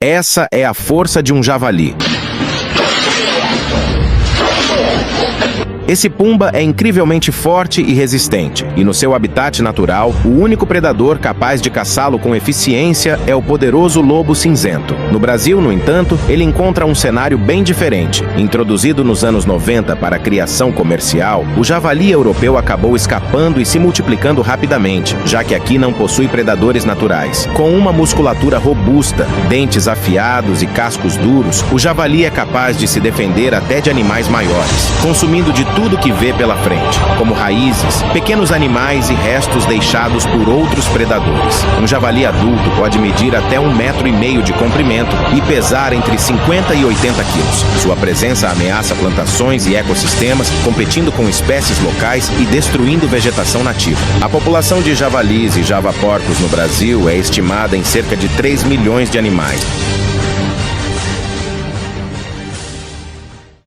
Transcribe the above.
Essa é a força de um javali. Esse pumba é incrivelmente forte e resistente, e no seu habitat natural, o único predador capaz de caçá-lo com eficiência é o poderoso lobo cinzento. No Brasil, no entanto, ele encontra um cenário bem diferente. Introduzido nos anos 90 para a criação comercial, o javali europeu acabou escapando e se multiplicando rapidamente, já que aqui não possui predadores naturais. Com uma musculatura robusta, dentes afiados e cascos duros, o javali é capaz de se defender até de animais maiores, consumindo de tudo que vê pela frente, como raízes, pequenos animais e restos deixados por outros predadores. Um javali adulto pode medir até 1,5 metro de comprimento e pesar entre 50 e 80 quilos. Sua presença ameaça plantações e ecossistemas, competindo com espécies locais e destruindo vegetação nativa. A população de javalis e javaporcos no Brasil é estimada em cerca de 3 milhões de animais,